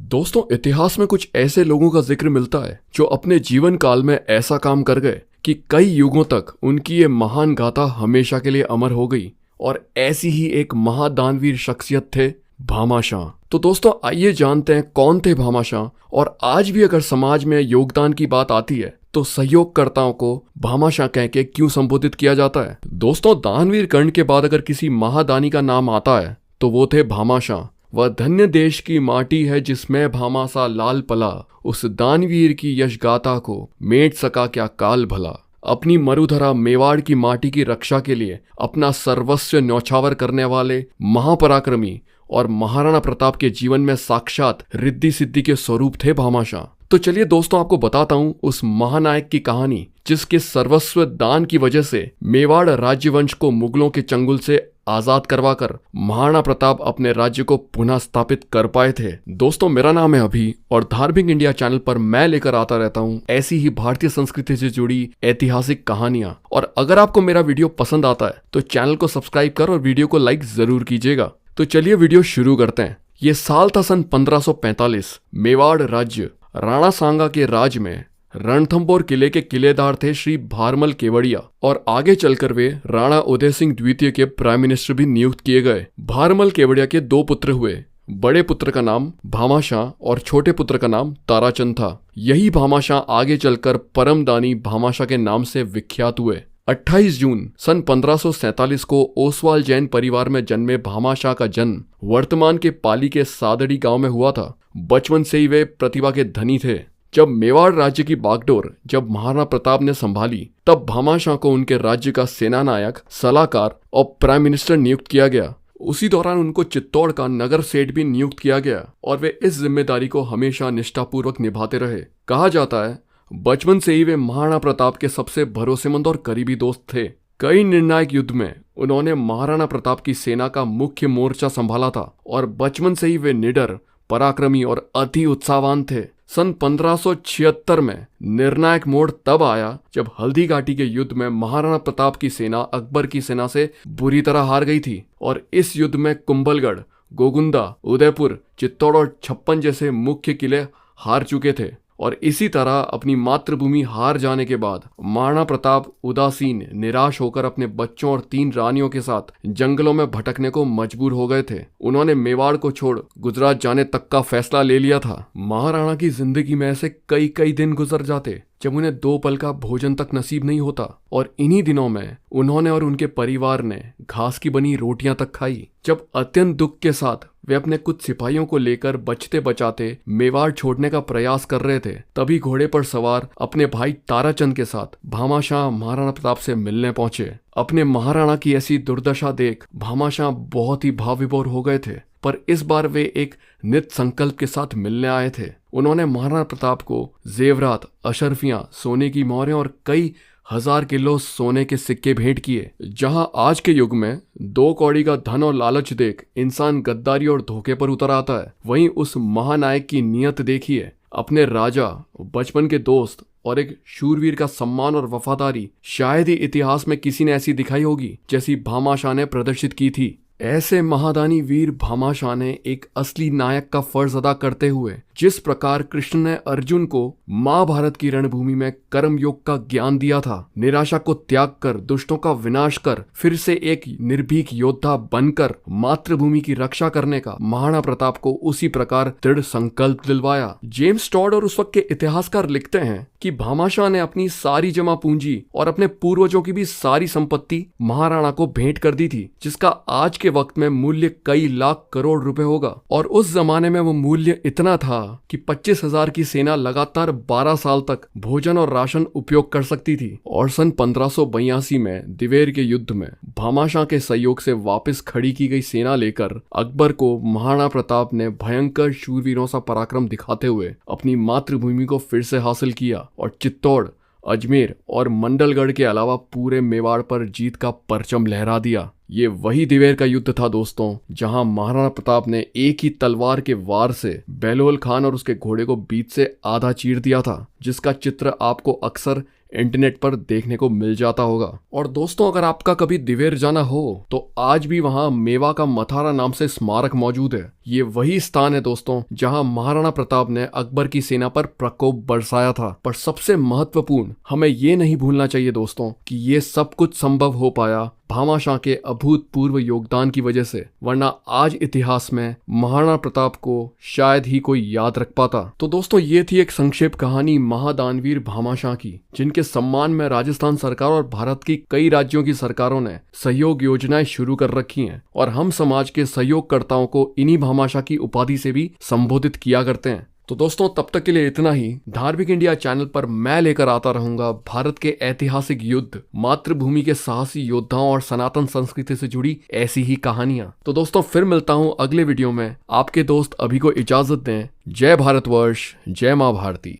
दोस्तों, इतिहास में कुछ ऐसे लोगों का जिक्र मिलता है जो अपने जीवन काल में ऐसा काम कर गए कि कई युगों तक उनकी ये महान गाथा हमेशा के लिए अमर हो गई। और ऐसी ही एक महादानवीर शख्सियत थे भामाशाह। तो दोस्तों, आइए जानते हैं कौन थे भामाशाह, और आज भी अगर समाज में योगदान की बात आती है तो सहयोगकर्ताओं को भामाशाह कह के क्यों संबोधित किया जाता है। दोस्तों, दानवीर कर्ण के बाद अगर किसी महादानी का नाम आता है तो वो थे भामाशाह। वह धन्य देश की माटी है जिसमें भामासा लाल पला, उस दानवीर की यश गाथा को मेट सका क्या काल भला। अपनी मरुधरा मेवाड़ की माटी की रक्षा के लिए अपना सर्वस्व न्यौछावर करने वाले महापराक्रमी और महाराणा प्रताप के जीवन में साक्षात रिद्धि सिद्धि के स्वरूप थे भामाशाह। तो चलिए दोस्तों, आपको बताता हूँ उस महानायक की कहानी जिसके सर्वस्व दान की वजह से मेवाड़ राज्यवंश को मुगलों के चंगुल से आजाद करवाकर महाराणा प्रताप अपने राज्य को पुनः स्थापित कर पाए थे। दोस्तों, मेरा नाम है अभी और धार्मिक इंडिया चैनल पर मैं लेकर आता रहता हूँ ऐसी ही भारतीय संस्कृति से जुड़ी ऐतिहासिक कहानियां। और अगर आपको मेरा वीडियो पसंद आता है तो चैनल को सब्सक्राइब कर और वीडियो को लाइक जरूर कीजिएगा। तो चलिए वीडियो शुरू करते हैं। ये साल था सन 1545। मेवाड़ राज्य राणा सांगा के राज में रणथंभौर किले के किलेदार थे श्री भारमल केवड़िया, और आगे चलकर वे राणा उदय सिंह द्वितीय के प्राइम मिनिस्टर भी नियुक्त किए गए। भारमल केवड़िया के दो पुत्र हुए। बड़े पुत्र का नाम भामाशाह और छोटे पुत्र का नाम ताराचंद था। यही भामाशाह आगे चलकर परमदानी भामाशाह के नाम से विख्यात हुए। 28 जून सन 1547 को ओसवाल जैन परिवार में जन्मे भामाशाह का जन्म वर्तमान के पाली के सादड़ी गांव में हुआ था। बचपन से ही वे प्रतिभा के धनी थे। जब मेवाड़ राज्य की बागडोर जब महाराणा प्रताप ने संभाली तब भामाशाह को उनके राज्य का सेनानायक, सलाहकार और प्राइम मिनिस्टर नियुक्त किया गया। उसी दौरान उनको चित्तौड़ का नगर सेठ भी नियुक्त किया गया और वे इस जिम्मेदारी को हमेशा निष्ठापूर्वक निभाते रहे। कहा जाता है बचपन से ही वे महाराणा प्रताप के सबसे भरोसेमंद और करीबी दोस्त थे। कई निर्णायक युद्ध में उन्होंने महाराणा प्रताप की सेना का मुख्य मोर्चा संभाला था और बचपन से ही वे निडर, पराक्रमी और अति उत्साहवान थे। सन 1576 में निर्णायक मोड़ तब आया जब हल्दी घाटी के युद्ध में महाराणा प्रताप की सेना अकबर की सेना से बुरी तरह हार गई थी और इस युद्ध में कुंभलगढ़, गोगुंदा, उदयपुर, चित्तौड़ और छप्पन जैसे मुख्य किले हार चुके थे। और इसी तरह अपनी मातृभूमि हार जाने के बाद महाराणा प्रताप उदासीन, निराश होकर अपने बच्चों और 3 रानियों के साथ जंगलों में भटकने को मजबूर हो गए थे। उन्होंने मेवाड़ को छोड़ गुजरात जाने तक का फैसला ले लिया था। महाराणा की जिंदगी में ऐसे कई दिन गुजर जाते जब उन्हें 2 पल का भोजन तक नसीब नहीं होता, और इन्हीं दिनों में उन्होंने और उनके परिवार ने घास की बनी रोटियां तक खाई। जब अत्यंत दुख के साथ वे अपने कुछ सिपाहियों को लेकर बचते बचाते मेवाड़ छोड़ने का प्रयास कर रहे थे, तभी घोड़े पर सवार अपने भाई ताराचंद के साथ भामाशाह महाराणा प्रताप से मिलने पहुंचे। अपने महाराणा की ऐसी दुर्दशा देख भामाशाह बहुत ही भाव विभोर हो गए थे, पर इस बार वे एक नित संकल्प के साथ मिलने आए थे। उन्होंने महाराणा प्रताप को जेवरात, अशर्फियां, सोने की मोहरें और कई 1000 किलो सोने के सिक्के भेंट किए। जहां आज के युग में 2 कौड़ी का धन और लालच देख इंसान गद्दारी और धोखे पर उतर आता है, वहीं उस महानायक की नियत देखिए। अपने राजा, बचपन के दोस्त और एक शूरवीर का सम्मान और वफादारी शायद ही इतिहास में किसी ने ऐसी दिखाई होगी जैसी भामाशाह ने प्रदर्शित की थी। ऐसे महादानी वीर भामाशाह ने एक असली नायक का फर्ज अदा करते हुए जिस प्रकार कृष्ण ने अर्जुन को महाभारत की रणभूमि में कर्म योग का ज्ञान दिया था, निराशा को त्याग कर, दुष्टों का विनाश कर, फिर से एक निर्भीक योद्धा बनकर मातृभूमि की रक्षा करने का महाराणा प्रताप को उसी प्रकार दृढ़ संकल्प दिलवाया। जेम्स टॉड और उस वक्त के इतिहासकार लिखते हैं कि भामाशाह ने अपनी सारी जमा पूंजी और अपने पूर्वजों की भी सारी संपत्ति महाराणा को भेंट कर दी थी, जिसका आज के वक्त में मूल्य कई लाख करोड़ रुपए होगा। और उस जमाने में वो मूल्य इतना था कि 25,000 की सेना लगातार 12 साल तक भोजन और राशन उपयोग कर सकती थी। और सन 1582 में दिवेर के युद्ध में भामाशाह के सहयोग से वापस खड़ी की गई सेना लेकर अकबर को महाराणा प्रताप ने भयंकर शूरवीरों सा पराक्रम दिखाते हुए अपनी मातृभूमि को फिर से हासिल किया और चित्तौड़, अजमेर और मंडलगढ़ के अलावा पूरे मेवाड़ पर जीत का परचम लहरा दिया। ये वही दिवेर का युद्ध था दोस्तों, जहां महाराणा प्रताप ने एक ही तलवार के वार से बेलोल खान और उसके घोड़े को बीच से आधा चीर दिया था, जिसका चित्र आपको अक्सर इंटरनेट पर देखने को मिल जाता होगा। और दोस्तों, अगर आपका कभी दिवेर जाना हो तो आज भी वहां मेवा का मथारा नाम से स्मारक मौजूद है। ये वही स्थान है दोस्तों जहां महाराणा प्रताप ने अकबर की सेना पर प्रकोप बरसाया था। पर सबसे महत्वपूर्ण हमें ये नहीं भूलना चाहिए दोस्तों कि ये सब कुछ संभव हो पाया भामाशाह के अभूतपूर्व योगदान की वजह से, वरना आज इतिहास में महाराणा प्रताप को शायद ही कोई याद रख पाता। तो दोस्तों, ये थी एक संक्षेप कहानी महादानवीर भामाशाह की, जिनके सम्मान में राजस्थान सरकार और भारत की कई राज्यों की सरकारों ने सहयोग योजनाएं शुरू कर रखी हैं और हम समाज के सहयोगकर्ताओं को इन्हीं भामाशाह की उपाधि से भी संबोधित किया करते हैं। तो दोस्तों, तब तक के लिए इतना ही। धार्मिक इंडिया चैनल पर मैं लेकर आता रहूंगा भारत के ऐतिहासिक युद्ध, मातृभूमि के साहसी योद्धाओं और सनातन संस्कृति से जुड़ी ऐसी ही कहानियां। तो दोस्तों, फिर मिलता हूं अगले वीडियो में। आपके दोस्त अभी को इजाजत दें। जय भारतवर्ष, जय मां भारती।